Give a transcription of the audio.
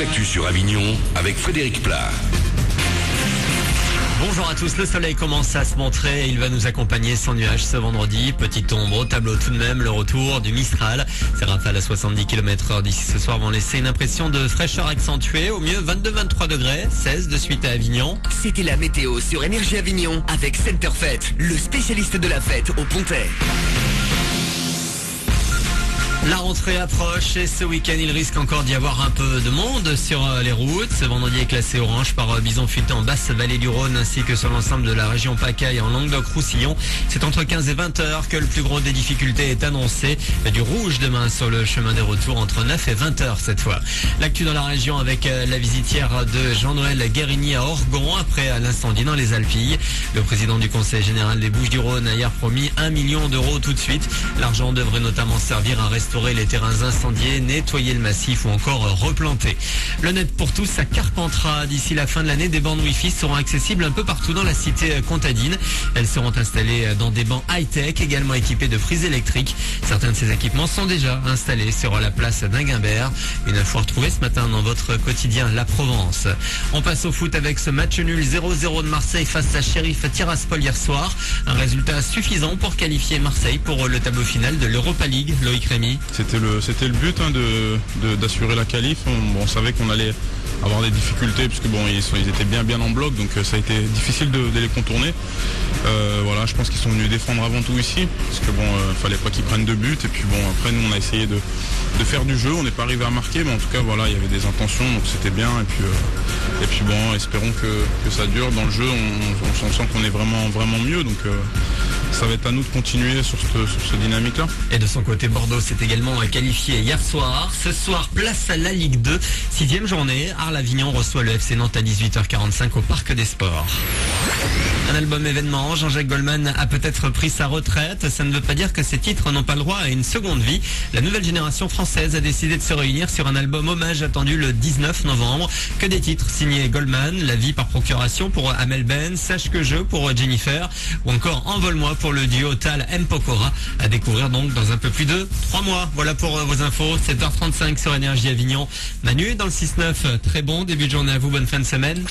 l'actu sur Avignon avec Frédéric Plat. Bonjour à tous, le soleil commence à se montrer et il va nous accompagner sans nuages ce vendredi. Petite ombre au tableau tout de même, le retour du Mistral. Ces rafales à 70 km/h d'ici ce soir vont laisser une impression de fraîcheur accentuée. Au mieux 22-23 degrés, 16 de suite à Avignon. C'était la météo sur Énergie Avignon avec Centerfête, le spécialiste de la fête au Pontet. La rentrée approche et ce week-end il risque encore d'y avoir un peu de monde sur les routes. Ce vendredi est classé orange par bison futé en basse vallée du Rhône ainsi que sur l'ensemble de la région PACA et en Languedoc-Roussillon. C'est entre 15 et 20 heures que le plus gros des difficultés est annoncé. Du rouge demain sur le chemin des retours entre 9 et 20 heures cette fois. L'actu dans la région avec la visitière de Jean-Noël Guérigny à Orgon après l'incendie dans les Alpilles. Le président du conseil général des Bouches-du-Rhône a hier promis 1 million d'euros tout de suite. L'argent devrait notamment servir à restaurer les terrains incendiés, nettoyer le massif ou encore replanter. Le net pour tous, ça carpentera. D'ici la fin de l'année, des bornes Wi-Fi seront accessibles un peu partout dans la cité contadine. Elles seront installées dans des bancs high-tech, également équipés de prises électriques. Certains de ces équipements sont déjà installés sur la place d'Inguimbert. Une fois retrouvée ce matin dans votre quotidien La Provence. On passe au foot avec ce match nul 0-0 de Marseille face à Sheriff Tiraspol hier soir. Un résultat suffisant pour qualifier Marseille pour le tableau final de l'Europa League. Loïc Rémy. C'était le but d'assurer la qualif. On savait qu'on allait avoir des difficultés puisque ils étaient bien en bloc, donc ça a été difficile de les contourner. Voilà, je pense qu'ils sont venus défendre avant tout ici parce que fallait pas qu'ils prennent 2 buts et puis après nous on a essayé de faire du jeu. On n'est pas arrivé à marquer, mais en tout cas voilà, il y avait des intentions, donc c'était bien et puis espérons que ça dure. Dans le jeu on sent qu'on est vraiment mieux, donc ça va être à nous de continuer sur ce dynamique-là. Et de son côté, Bordeaux s'est également qualifié hier soir. Ce soir, place à la Ligue 2. 6e journée. Arles-Avignon reçoit le FC Nantes à 18h45 au Parc des Sports. Un album événement. Jean-Jacques Goldman a peut-être pris sa retraite. Ça ne veut pas dire que ses titres n'ont pas le droit à une seconde vie. La nouvelle génération française a décidé de se réunir sur un album hommage attendu le 19 novembre. Que des titres signés Goldman, La vie par procuration pour Amel Ben, Sache que je pour Jennifer ou encore Envole-moi pour le duo Tal M. Pokora, à découvrir donc dans un peu plus de 3 mois. Voilà pour vos infos, 7h35 sur Énergie Avignon. Manu dans le 6-9, très bon début de journée à vous, bonne fin de semaine.